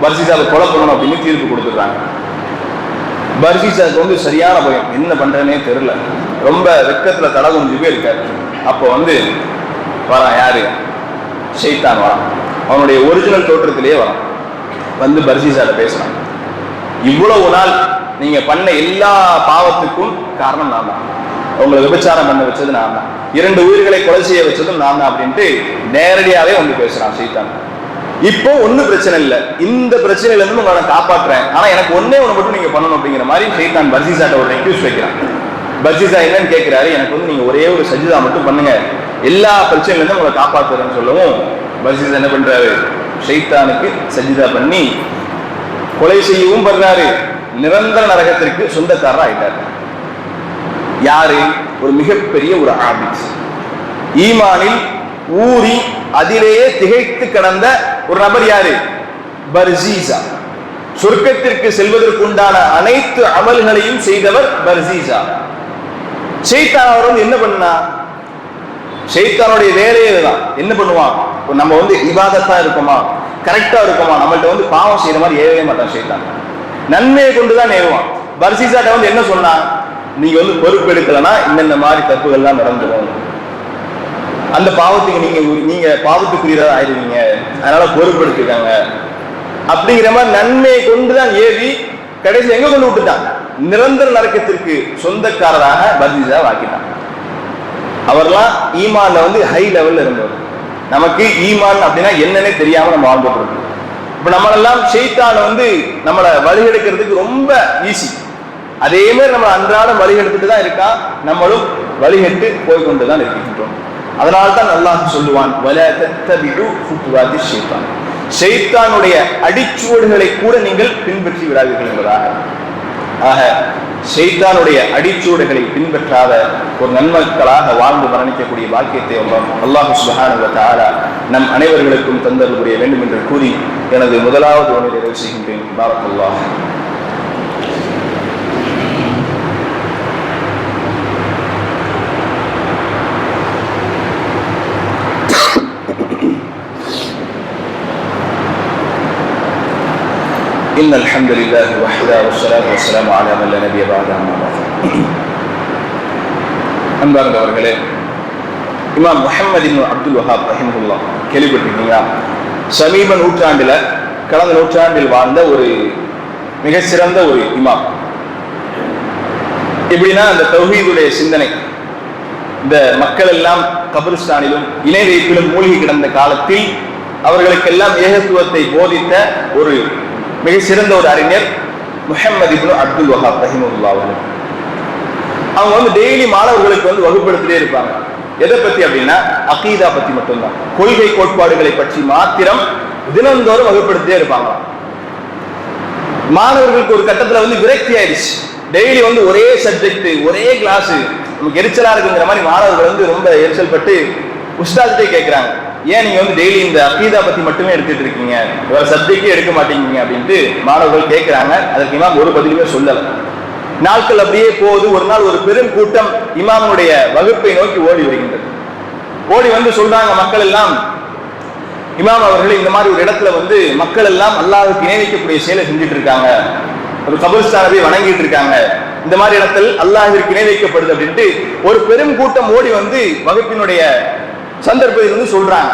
பர்சீசாவை கொலை பண்ணணும் அப்படின்னு தீர்ப்பு கொடுத்துடுறாங்க. பர்சீசாவுக்கு வந்து சரியான பயம், என்ன பண்றேன்னே தெரியல, ரொம்ப வெக்கத்துல தலை குனிஞ்சு போய் இருக்காரு. அப்போ வந்து வரான். யாரு? ஷைத்தான் வரான். அவனுடைய ஒரிஜினல் தோற்றத்திலேயே வரான். வந்து பர்சீசாட்ட பேசுறான். இவ்வளவு நாள் நீங்க பண்ண எல்லா பாவத்துக்கும் காரணம் நான் தான், உங்களை விபச்சாரம் பண்ண வச்சது நான் தான், 2 உயிர்களை கொலை செய்ய வச்சதும் நான் தான் அப்படின்ட்டு நேரடியாவே வந்து பேசுறான் ஷைத்தான். இப்போ ஒன்னும் பிரச்சனை இல்லை, இந்த பிரச்சனையில இருந்து உங்களை நான் காப்பாற்றுறேன், ஆனா எனக்கு ஒன்னே ஒண்ணு மட்டும் நீங்க பண்ணணும் அப்படிங்கிற மாதிரி ஷைத்தான் பர்சீசாட்ட ஒரு ரெக்வெஸ்ட் வைக்கிறான். பர்சீசா என்னன்னு கேட்கிறாரு, எனக்கு வந்து நீங்க ஒரே ஒரு சஜிதா மட்டும் பண்ணுங்க, எல்லா பிரச்சனையில இருந்து உங்களை காப்பாற்றுறேன்னு சொல்லவும் பர்சீசா என்ன பண்றாரு? ஷைத்தானுக்கு சஜிதா பண்ணி கொலை செய்யவும் பண்றாரு. நிரந்தர நரகத்திற்கு சொந்தக்காரர் ஆயிட்டாரு. யாரு? ஒரு மிகப்பெரிய ஒரு ஆபீஸ். ஈமானில் ஊறி அதிலேயே திகைத்து கடந்த ஒரு நபர் யாரு? பர்சீசா. சொர்க்கத்திற்கு செல்வதற்குண்டான அனைத்து அமல்களையும் செய்தவர் பர்சீசா. ஷைத்தான் அவர் என்ன பண்ணா? ஷைத்தானுடைய வேலையே தான். என்ன பண்ணுவான்? நம்ம இபாதத்தா இருக்குமா, கரெக்டா இருக்குமா, நம்மள்ட்ட பாவம் செய்யற மாதிரி ஏவவே மாட்டான் ஷைத்தான். நன்மையை கொண்டுதான் ஏவுவான். பர்சீசாட்ட என்ன சொன்னா, நீங்க பொறுப்பு எடுக்கலன்னா இந்த மாதிரி தப்புகள்லாம் நடந்துடும், அந்த பாவத்துக்கு நீங்க பாவத்துக்குரியதா ஆயிடுவீங்க, அதனால பொறுப்பு எடுத்துக்காங்க அப்படிங்கிற மாதிரி நன்மையை கொண்டுதான் ஏவி கடைசி எங்க கொண்டு விட்டுட்டான்? நிரந்தர நரக்கத்திற்கு சொந்தக்காரராக பர்சீசா ஆக்கிட்டான். அவர்லாம் ஈமான்ல ஹை லெவல்ல இருந்தவர். நமக்கு ஈமான் அப்படின்னா என்னன்னே தெரியாம நம்ம வாழ்ந்துட்டு இருக்கோம். இப்ப நம்மளெல்லாம் ஷைத்தான் நம்மளை வழிகெடுக்கிறதுக்கு ரொம்ப ஈஸி. அதே மாதிரி நம்ம அன்றாடம் வழிகெடுத்துட்டு தான் இருக்கா, நம்மளும் வழிகெட்டு போய்கொண்டுதான் இருக்கின்றோம். அதனால்தான் அல்லாஹ் சொல்லுவான், வலா தத்தபிஉ குதுவாத்தி ஷைத்தான், ஷைத்தானுடைய அடிச்சுவடுகளை கூட நீங்கள் பின்பற்றி விடாதீர்கள் என்பதாக. ஆக ஷைத்தானுடைய அடிச்சுவடுகளை பின்பற்றாத ஒரு நன்மக்களாக வாழ்ந்து மரணிக்கக்கூடிய பாக்கியத்தை அல்லாஹ் சுப்ஹானஹு வ தஆலா நம் அனைவர்களுக்கும் தந்தருள் புரிய வேண்டும் என்று கூறி எனது முதலாவது உரையை நிறைவு செய்கின்றேன். பாரக்கல்லாஹ். إن الحمد لله وحده والصلاة والسلام على من لا نبي بعده أما بعد. அன்பார்ந்தவர்களே, இமாம் முஹம்மது இப்னு அப்துல் வஹாப் ரஹிமஹுல்லாஹ் கேள்விப்பட்டிருக்கீங்களா? சமீப நூற்றாண்டில், கடந்த நூற்றாண்டில் வாழ்ந்த ஒரு மிக சிறந்த ஒரு இமாம். எப்படின்னா, அந்த தௌஹீதுடைய சிந்தனை, இந்த மக்கள் எல்லாம் கபிரிஸ்தானிலும் இணை வைப்பிலும் மூழ்கி கிடந்த காலத்தில் அவர்களுக்கெல்லாம் ஏகத்துவத்தை போதித்த ஒரு மிக சிறந்த ஒரு அறிஞர் முஹம்மது இப்னு அப்துல் வஹாப் ரஹிமஹுல்லாஹ் அவர்கள். அவங்க டெய்லி மாணவர்களுக்கு வகுப்படுத்திட்டே இருப்பாங்க. எதை பத்தி அப்படின்னா, அகீதா பத்தி மட்டும்தான், கொள்கை கோட்பாடுகளை பற்றி மாத்திரம் தினந்தோறும் வகுப்படுத்திட்டே இருப்பாங்க. மாணவர்களுக்கு ஒரு கட்டத்துல விரக்தி ஆயிடுச்சு. டெய்லி ஒரே சப்ஜெக்ட், ஒரே கிளாஸ், நமக்கு எரிச்சலா இருக்குங்கிற மாதிரி மாணவர்கள் ரொம்ப எரிச்சல் பட்டு உஸ்தாத்கிட்டே கேட்கிறாங்க, ஏன் நீங்க டெய்லி இந்த அகீதா பத்தி மட்டுமே எடுத்துட்டு இருக்கீங்க, வேற சப்ஜெக்டே எடுக்க மாட்டீங்க அப்படின்ட்டு மாணவர்கள் கேட்கிறாங்க. அதற்கு இமாம் ஒரு பதிலுமே சொல்லல. நாட்கள் அப்படியே போகுது. ஒரு நாள் ஒரு பெரும் கூட்டம் இமாமுடைய வகுப்பை நோக்கி ஓடி வருகின்றது. ஓடி சொல்றாங்க, மக்கள் எல்லாம், இமாம் அவர்கள் இந்த மாதிரி ஒரு இடத்துல மக்கள் எல்லாம் அல்லாஹ்வுக்கு இணை வைக்கக்கூடிய செயலை செஞ்சுட்டு இருக்காங்க, ஒரு கபிரிஸ்தானை வணங்கிட்டு இருக்காங்க, இந்த மாதிரி இடத்தில் அல்லாஹ்விற்கு இணை வைக்கப்படுது அப்படின்ட்டு ஒரு பெரும் கூட்டம் ஓடி வகுப்பினுடைய சந்தர்ப்பத்தில் சொல்றாங்க.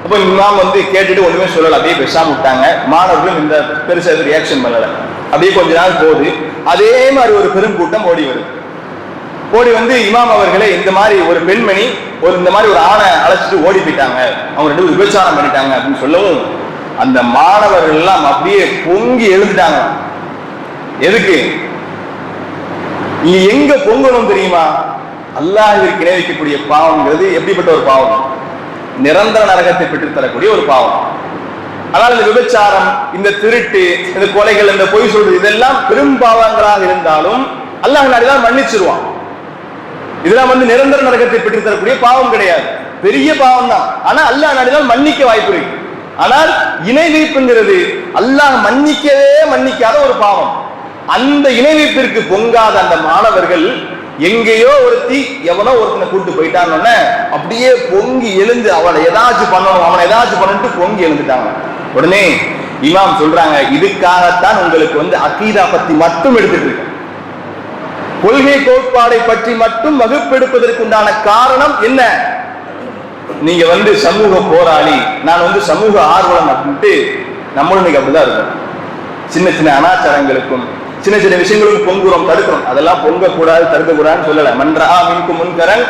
அப்ப இமாம் கேட்டுட்டு ஒண்ணுமே சொல்லல, அப்படியே பேசாம விட்டாங்க. மாணவர்களும் இந்த பெருசா ரியாக்ஷன் பண்ணல. அப்படியே கொஞ்ச நாள் போகுது. அதே மாதிரி ஒரு பெரும் கூட்டம் ஓடி வருது. ஓடி இமாம் அவர்களே, இந்த மாதிரி ஒரு பெண்மணி இந்த மாதிரி ஒரு ஆணை அழைச்சிட்டு ஓடி போயிட்டாங்க, அவங்க ரெண்டு விபச்சாரம் பண்ணிட்டாங்க அப்படின்னு சொல்லவும் அந்த மாணவர்கள் எல்லாம் அப்படியே பொங்கி எழுந்துட்டாங்க. எதுக்கு? நீ எங்க பொங்கணும் தெரியுமா? அல்லாஹ்விற்கு இணை வைக்கக்கூடிய பாவம்ங்கிறது எப்படிப்பட்ட ஒரு பாவம்? நிரந்தர நரகத்தை பெற்றுத் தரக்கூடிய ஒரு பாவம். ஆனால் இந்த விபச்சாரம், இந்த திருட்டு, இந்த கொலைகள், இந்த பொய் சொல்றது, இதெல்லாம் பெரும் பாவங்களாக இருந்தாலும் அல்லாஹ் நாடிதான் மன்னிச்சிருவான். இதெல்லாம் நிரந்தர நரகத்தை பெற்றுத் தரக்கூடிய பாவம் கிடையாது, பெரிய பாவம் தான். ஆனா அல்லாஹ் நாடிதான் மன்னிக்க வாய்ப்பு இருக்கு. ஆனால் இணை வைப்புங்கிறது அல்லாஹ் மன்னிக்காத ஒரு பாவம். அந்த இணை வைப்பிற்கு பொங்காத அந்த மாணவர்கள் எங்கேயோ எவனோ ஒருத்தனை கூட்டு போயிட்டான்னு அப்படியே பொங்கி எழுந்து அவனை ஏதாச்சும் பண்ணிட்டு பொங்கி எழுந்துட்டாங்க. உடனே இமாம் சொல்றாங்க, இதுக்காகத்தான் உங்களுக்கு அகீதா பத்தி மட்டும் எடுத்துட்டு இருக்கு, கொள்கை கோட்பாடை பற்றி மட்டும் வகுப்பெடுப்பதற்குண்டான காரணம் என்ன? நீங்க சமூக போராளி, நான் சமூக ஆர்வலன் அப்படின்ட்டு நம்மளும் இன்னைக்கு அப்படிதான் இருக்கும். சின்ன சின்ன அனாச்சாரங்களுக்கும் சின்ன சின்ன விஷயங்களுக்கும் பொங்குறோம், தடுக்கிறோம். அதெல்லாம் பொங்கக்கூடாது, தடுக்கக்கூடாதுன்னு சொல்லல. மன்றா மின்கும் முன்கரன்,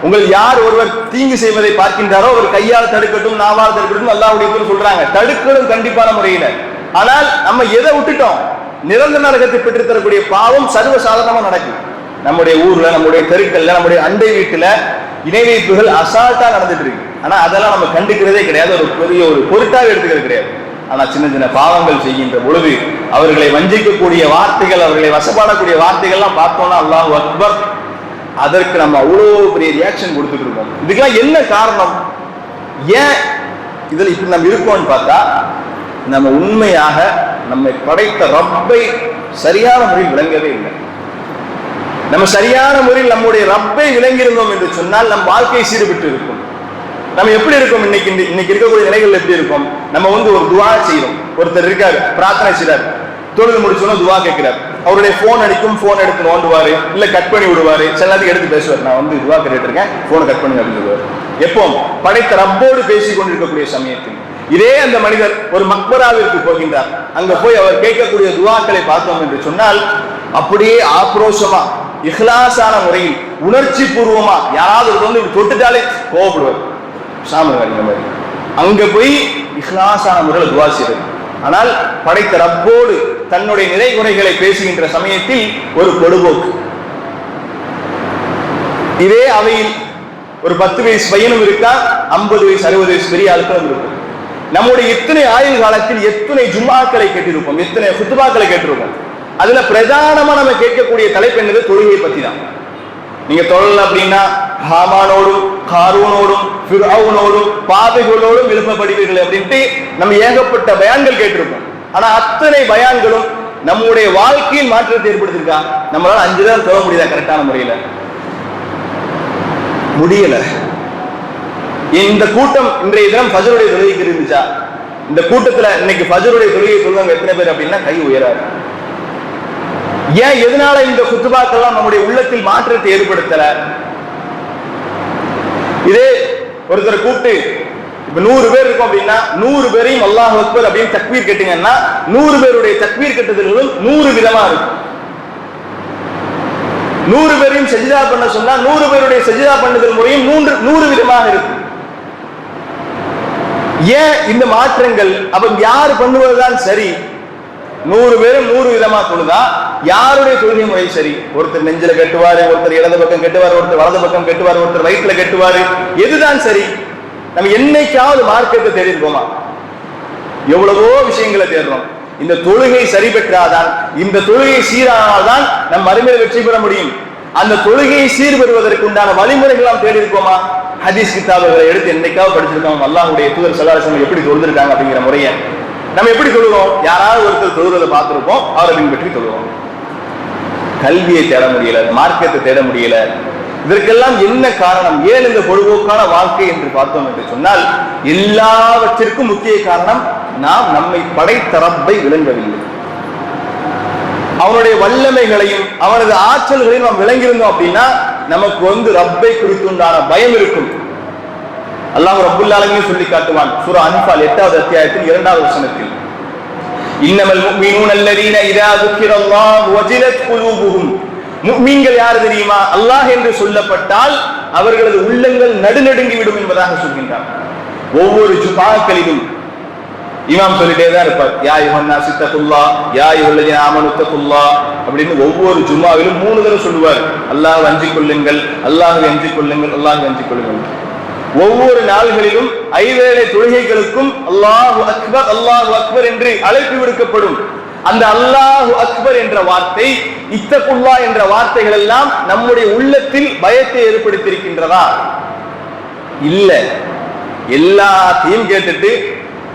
உங்கள் யார் ஒருவர் தீங்கு செய்வதை பார்க்கின்றாரோ அவர் கையால் தடுக்கட்டும், நாவால் தடுக்கட்டும் அல்லாஹ்வுடைய தூதர் சொல்றாங்க. தடுக்கணும் கண்டிப்பான முறையில. ஆனால் நம்ம எதை விட்டுட்டோம்? நிரந்தர நரகத்தை பெற்று தரக்கூடிய பாவம் சர்வ சாதாரணமா நடக்கும். நம்முடைய ஊர்ல, நம்முடைய தெருக்கள்ல, நம்முடைய அண்டை வீட்டுல இணை வைப்புகள் அசால்ட்டா நடந்துட்டு இருக்கு. ஆனா அதெல்லாம் நம்ம கண்டுக்கிறதே கிடையாது, ஒரு பெரிய ஒரு பொருட்டாக எடுத்துக்கிறது கிடையாது. ஆனா சின்ன சின்ன பாவங்கள் செய்கின்ற பொழுது அவர்களை வஞ்சிக்கக்கூடிய வார்த்தைகள், அவர்களை வசப்பாடக்கூடிய வார்த்தைகள்லாம் பார்த்தோம்னா அல்லாஹ் அக்பர், அதற்கு நம்ம அவ்வளோ பெரிய ரியாக்ஷன் கொடுத்துட்டு இருக்கோம். இதுக்கெல்லாம் என்ன காரணம்? ஏன் இதுல இப்படி நம்ம இருக்கோம்னு பார்த்தா, நம்ம உண்மையாக நம்மை படைத்த ரப்பை சரியான முறையில் விளங்கவே இல்லை. நம்ம சரியான முறையில் நம்முடைய ரப்பை விளங்கியிருந்தோம் என்று சொன்னால் நம் வாழ்க்கை சீர்பட்டு இருக்கும். நம்ம எப்படி இருக்கோம்? இன்னைக்கு இருக்கக்கூடிய நிலைகள் எப்படி இருக்கும்? நம்ம ஒரு துவா செய்யறோம். ஒருத்தர் இருக்காரு, பிரார்த்தனை செய்யறாரு, தொழுது முடிச்சோன்னா துவா கேட்கிறார். அவருடைய போன் அடிக்கும், போன் எடுத்து நோண்டுவாரு, இல்ல கட் பண்ணி விடுவாரு, சில நேரத்துக்கு எடுத்து பேசுவார், நான் துவா கேட்டு இருக்கேன், போனை கட் பண்ணி அப்படின்னு சொல்லுவார். எப்போ? படைத்த ரப்போடு பேசிக் கொண்டிருக்கக்கூடிய சமயத்தில். இதே அந்த மனிதர் ஒரு மக்பராவிற்கு போகின்றார். அங்க போய் அவர் கேட்கக்கூடிய துவாக்களை பார்த்தோம் என்று சொன்னால் அப்படியே ஆக்ரோஷமா, இஹ்லாசான முறையில், உணர்ச்சி பூர்வமா, யாராவது தொட்டுட்டாலே கோபப்படுவார், சாமி மாதிரி. அங்க போய் இஹ்லாசான முறையில் துவா செய்யறது. ஆனால் படைத்த ரப்போடு தன்னுடைய நிறை குறைகளை பேசுகின்ற சமயத்தில் ஒரு பொடுபோக்கு. இதே அவையில் ஒரு 10 வயசு பையனும் இருக்கா, 50 வயசு 60 வயசு பெரிய ஆட்களும் இருக்கும். நம்முடைய எத்தனை ஆயுள் காலத்தில் எத்தனை ஜும்மாக்களை கேட்டிருப்போம், எத்தனை குத்துபாக்களை கேட்டிருப்போம். அதுல பிரதானமா நம்ம கேட்கக்கூடிய தலைப்பு என்னது? தொழுகையை பத்தி தான். நீங்க தொழல அப்படின்னா ஹாமானோடும் காரூனோடும் ஃபிர்அவுனோடும் பாவிகளோடும் எழுப்பப்படுவீர்கள் அப்படின்ட்டு நம்ம ஏகப்பட்ட பயான்கள் கேட்டிருப்போம். ஆனா அத்தனை பயான்களும் நம்முடைய வாழ்க்கையில் மாற்றத்தை ஏற்படுத்திருக்கா? நம்மளால 5 நேரம் தொழ முடியுதா கரெக்டான முறையில? முடியல. இந்த கூட்டம் இன்றைய தினம் ஃபஜ்ருடைய தொழுகைக்கு இருந்துச்சா? இந்த கூட்டத்துல இன்னைக்கு ஃபஜ்ருடைய தொழுகை சொல்லுவாங்க எத்தனை பேர் அப்படின்னா கை உயராது. ஏன்? எதனால இந்த குத்துபாக்கெல்லாம் நம்முடைய உள்ளத்தில் மாற்றத்தை ஏற்படுத்தல? இதே ஒருத்தர் கூப்பிட்டு இப்ப 100 பேர் இருக்கும் அப்படின்னா 100 பேரையும் அல்லாஹ் அக்பர் அப்படின்னு தக்பீர் கேட்டீங்கன்னா 100 பேருடைய தக்பீர் கட்டுதல்களும் 100 விதமா இருக்கும். 100 பேரையும் சஜிதா பண்ண சொன்னா 100 பேருடைய சஜிதா பண்ணுதல் முறையும் 100 விதமாக இருக்கும். ஏன் இந்த மாற்றங்கள்? அப்ப யார் பண்ணுவதுதான் சரி? 100 பேரும் 100 விதமா தொழுதா யாருடைய தொழுகை முறை சரி? ஒருத்தர் நெஞ்சில கட்டுவாரு, ஒருத்தர் இடது பக்கம் கட்டுவாரு, ஒருத்தர் வலது பக்கம் கட்டுவாரு, ஒருத்தர் வயிற்றுல கட்டுவாரு. எதுதான் சரி? நம்ம என்னைக்காவது மார்க்கத்தை தேடி இருக்கோமா? எவ்வளவோ விஷயங்களை தேடுறோம். இந்த தொழுகை சரி பெற்றாதான், இந்த தொழுகை சீரானால்தான் நம் மறுமையில் வெற்றி பெற முடியும். அந்த தொழுகையை சீர்பெறுவதற்கு உண்டான வழிமுறைகள் நாம் தேடி இருக்கோமா? ஹதீஸ் கிதாபுகளை எடுத்து என்னைக்காவது படிச்சிருக்கோம். அல்லாஹ்வுடைய தூதர் ஸல்லல்லாஹு அலைஹி வஸல்லம் எப்படி தொழுதிருக்காங்க அப்படிங்கிற முறையை நம்ம எப்படி தொழுகிறோம்? யாராவது ஒருத்தர் தொழுகிறத பார்த்திருப்போம், அவரை பின்பற்றி தொழுவோம். கல்வியை தேட முடியல, மார்க்கத்தை தேட முடியல. இதற்கெல்லாம் என்ன காரணம்? ஏன் இந்த பொழுதுபோக்கான வாழ்க்கை என்று பார்த்தோம் என்று சொன்னால் எல்லாவற்றிற்கும் முக்கிய காரணம் நாம் நம்மை படைத்த ரப்பை விளங்கவில்லை. அவனுடைய வல்லமைகளையும் அவனது ஆற்றல்களையும் நாம் விளங்கியிருந்தோம் அப்படின்னா நமக்கு ரப்பை குறித்துண்டான பயம் இருக்கும். அல்லாஹ் ரப்புல் ஆலமீன் சொல்லி காட்டுவான் சூரா அன்ஃபால் 8வது அத்தியாயத்தில் 2வது வசனத்தில், இன்னமல் முஃமினூன அல்லதீன இதா ذுக்கிரல்லாஹு வஜிலத் குலூபுஹும். முஃமின்கள் யார் தெரியுமா? அல்லாஹ் என்று சொல்லப்பட்டால் அவர்களது உள்ளங்கள் நடுநடுங்கி விடும் என்பதாக சொல்கின்றார். ஒவ்வொரு ஜுமாக்களிலும் இமாம் சொல்லிட்டே தான் இருப்பார், யா அய்யுஹன்னாஸ் தக்குல்லாஹ் யா அய்யுஹல்லதீன ஆமனு தக்குல்லாஹ் அப்படின்னு ஒவ்வொரு ஜுமாவிலும் 3 தடவை சொல்லுவார். அல்லாஹ்வை அஞ்சிக் கொள்ளுங்கள், அல்லாஹ்வை அஞ்சிக் கொள்ளுங்கள், அல்லாஹ்வை அஞ்சிக் கொள்ளுங்கள். ஒவ்வொரு நாள்களிலும் 5 வேளை தொழுகைகளுக்கும் அல்லாஹு அக்பர் அல்லாஹு அக்பர் என்று அழைப்பு விடுக்கப்படும். அந்த அல்லாஹு அக்பர் என்ற வார்த்தை, இத்தகுல்லா என்ற வார்த்தைகள் எல்லாம் நம்முடைய உள்ளத்தில் பயத்தை ஏற்படுத்தியிருக்கின்றதா? இல்ல. எல்லாத்தையும் கேட்டுட்டு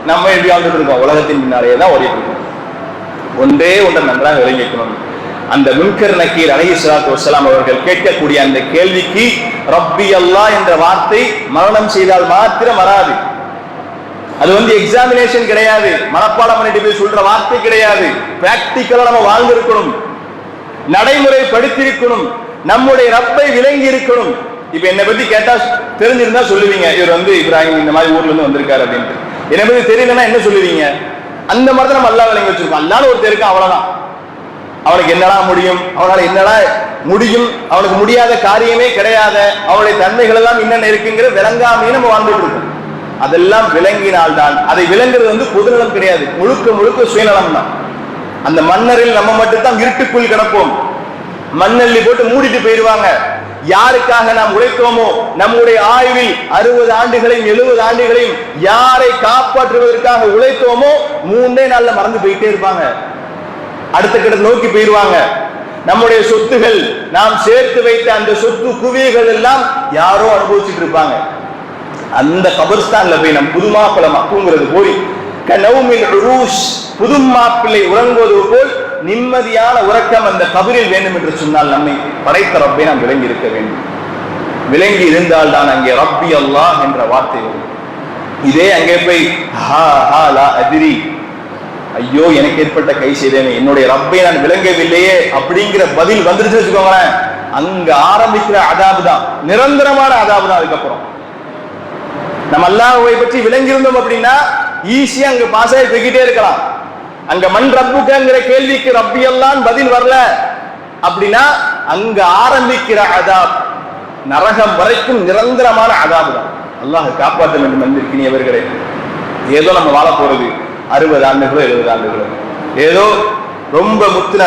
நம்ம எப்படி வாழ்ந்துட்டு இருக்கோம்? உலகத்தின் பின்னாலேயே தான் ஓடிட்டு இருக்கோம். ஒன்றே ஒன்றை நன்றாக விளங்கிக்கணும். அந்த முன்கர் நக்கீர் அலைஹிஸ்ஸலாத்து வஸ்ஸலாம் அவர்கள் கேட்கக்கூடிய அந்த கேள்விக்கு ரப்பி அல்லாஹ் என்ற வார்த்தை மரணம் செய்தால் மாத்திரம் வராது. அது எக்ஸாமினேஷன் கிடையாது, மனப்பாடம் பண்ணிட்டு போய் சொல்ற வார்த்தை கிடையாது. பிராக்டிக்கலா நம்ம வாழ்ந்திருக்கணும், நடைமுறை படித்திருக்கணும், நம்முடைய ரப்பை விளங்கி இருக்கணும். இப்ப என்னை பத்தி கேட்டா தெரிஞ்சிருந்தா சொல்லுவீங்க, இவர் இப்ராஹிம் இந்த மாதிரி ஊர்ல இருந்து வந்திருக்காரு அப்படின்ட்டு. என்னை பத்தி தெரியலன்னா என்ன சொல்லுவீங்க? அந்த மாதிரி நம்ம அல்லாஹ் விளங்கி வச்சிருக்கோம். அல்லாஹ்னு ஒருத்தர் இருக்கு, அவ்வளவுதான். அவனுக்கு என்னடா முடியும், அவனால என்னடா முடியும், அவனுக்கு முடியாத காரியமே கிடையாது, அவனுடைய தன்மைகள் எல்லாம் என்னென்ன இருக்குங்கிற விளங்காமையே நம்ம வாழ்ந்துட்டு இருக்கோம். அதெல்லாம் விளங்கினால்தான், அதை விளங்குறது பொதுநலம் கிடையாது, முழுக்க முழுக்க சுயநலம் தான். அந்த மன்னரில் நம்ம மட்டும்தான் இருட்டுக்குள் கிடப்போம். மண்ணள்ளி போட்டு மூடிட்டு போயிடுவாங்க. யாருக்காக நாம் உழைத்தோமோ, நம்முடைய ஆய்வில் 60 ஆண்டுகளையும் 70 ஆண்டுகளையும் யாரை காப்பாற்றுவதற்காக உழைத்தோமோ 3 நாள்ல மறந்து போயிட்டே இருப்பாங்க. அடுத்த கிட்ட நோக்கி போயிடுவாங்க. நம்முடைய சொத்துகள், நாம் சேர்த்து வைத்த அந்த சொத்து குவியல்கள் எல்லாம் யாரோ அனுபவிச்சுட்டு இருப்பாங்க. அந்த கபர்ஸ்தான்ல போய் நம் புது மாப்பிள்ளை தூங்குறது போய் கனவுமில் உரூஷ், புது மாப்பிள்ளை உறங்குவது போல் நிம்மதியான உறக்கம் அந்த கபரில் வேண்டும் என்று சொன்னால் நம்மை படைத்த ரப்பை நாம் விளங்கி இருக்க வேண்டும். விளங்கி இருந்தால் தான் அங்கே ரப்பி அல்லாஹ் என்ற வார்த்தை வரும். இதே அங்கே போய் ஹா ஹா லா அதிரி, ஐயோ எனக்கு ஏற்பட்ட கை செய்தேன், என்னுடைய ரப்பை நான் விளங்கவில்லையே அப்படிங்கிற பதில் வந்துருச்சு வச்சுக்கோங்களேன், அங்க ஆரம்பிக்கிற அதாபு தான் நிரந்தரமான அதாபு தான். அதுக்கப்புறம் நம்ம அல்லாஹ்வை பற்றி விளங்கி இருந்தோம் அப்படின்னா ஈஸியா அங்க பாஸ் ஆகி போய்கிட்டே இருக்கலாம். அங்க மண் ரப்புங்கிற கேள்விக்கு ரப்பி அல்லாஹ் பதில் வரல அப்படின்னா அங்க ஆரம்பிக்கிற அதாப் நரகம் வரைக்கும் நிரந்தரமான அதாபு தான். அல்லாஹ் காப்பாற்ற வேண்டும் வந்திருக்கிறவர்களே. ஏதோ நம்ம வாழ போறது 60 ஆண்டுகளோ 70 ஆண்டுகளோ, ஏதோ ரொம்ப முத்தின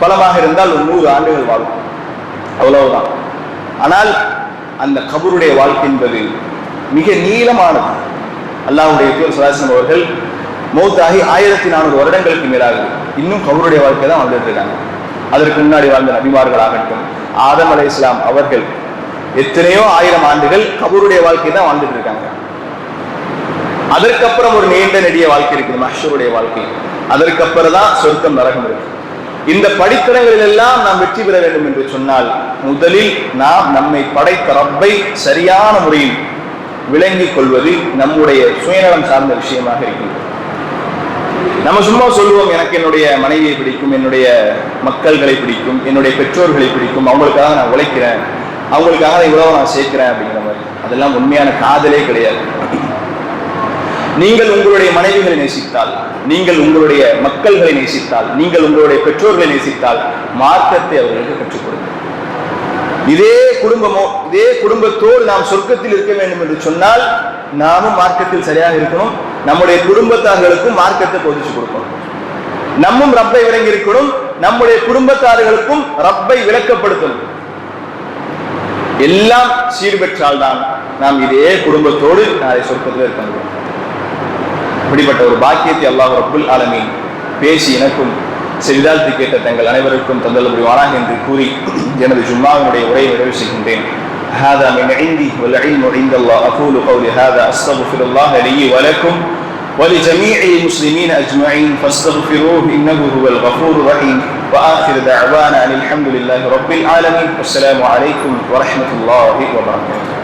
பலமாக இருந்தால் ஒரு 100 ஆண்டுகள் வாழும், அவ்வளவுதான். ஆனால் அந்த கபருடைய வாழ்க்கை என்பது மிக நீளமானது. அல்லாஹ்வுடைய தூதர் ஸல்லல்லாஹு அலைஹி வஸல்லம் அவர்கள் மௌத்தாகி 1400 வருடங்களுக்கு மேலாகுது, இன்னும் கபருடைய வாழ்க்கை தான் வாழ்ந்துட்டு இருக்காங்க. அதற்கு முன்னாடி வாழ்ந்த நபிமார்களாகட்டும், ஆதம் அலைஹிஸ்ஸலாம் அவர்கள் எத்தனையோ 1000 ஆண்டுகள் கபருடைய வாழ்க்கை தான் வாழ்ந்துட்டு இருக்காங்க. அதற்கப்புறம் ஒரு நீண்ட நெடிய வாழ்க்கை இருக்குது, மஹ்ஷருடைய வாழ்க்கை. அதற்கப்புறம் தான் சொர்க்கம் நரகம் இருக்கு. இந்த படித்தரங்களில் எல்லாம் நாம் வெற்றி பெற வேண்டும் என்று சொன்னால் முதலில் நாம் நம்மை படைத்த ரப்பை சரியான முறையில் விளங்கிக் கொள்வது நம்முடைய சுயநலம் சார்ந்த விஷயமாக இருக்கிறது. நம்ம சும்மா சொல்லுவோம், எனக்கு என்னுடைய மனைவியை பிடிக்கும், என்னுடைய மக்கள்களை பிடிக்கும், என்னுடைய பெற்றோர்களை பிடிக்கும், அவங்களுக்காக நான் உழைக்கிறேன், அவங்களுக்காக இவ்வளவு நான் சேர்க்கிறேன் அப்படிங்கிற மாதிரி. அதெல்லாம் உண்மையான காதலே கிடையாது. நீங்கள் உங்களுடைய மனைவிகளை நேசித்தால், நீங்கள் உங்களுடைய மக்கள்களை நேசித்தால், நீங்கள் உங்களுடைய பெற்றோர்களை நேசித்தால் மார்க்கத்தை அவர்களுக்கு கற்றுக் கொடுங்க. இதே குடும்பமோ இதே குடும்பத்தோடு நாம் சொர்க்கத்தில் இருக்க வேண்டும் என்று சொன்னால் நாமும் மார்க்கத்தில் சரியாக இருக்கணும், நம்முடைய குடும்பத்தார்களுக்கும் மார்க்கத்தை போதிச்சு கொடுக்கணும். நம்மும் ரப்பை விளங்கி இருக்கணும், நம்முடைய குடும்பத்தார்களுக்கும் ரப்பை விளக்கப்படுத்தணும். எல்லாம் சீர்பெற்றால் தான் நாம் இதே குடும்பத்தோடு நாளை சொர்க்கத்தில் இருக்க முடியும். இப்படிப்பட்ட ஒரு பாக்கியத்தை அல்லாஹ் ரப்புல் ஆலமீன் பேசி எனக்கும் செவிதாழ்த்தி கேட்ட தங்கள் அனைவருக்கும் தந்தல் புரிவானாக என்று கூறி எனது ஜும்மாவினுடைய உரையை நிறைவு செய்கின்றேன். هذا من عندي والعلم عند الله. أقول قولي هذا أستغفر الله لي ولكم ولجميع المسلمين أجمعين فاستغفروه إنه هو الغفور الرحيم. وآخر دعوانا أن الحمد لله رب العالمين. والسلام عليكم ورحمة الله وبركاته.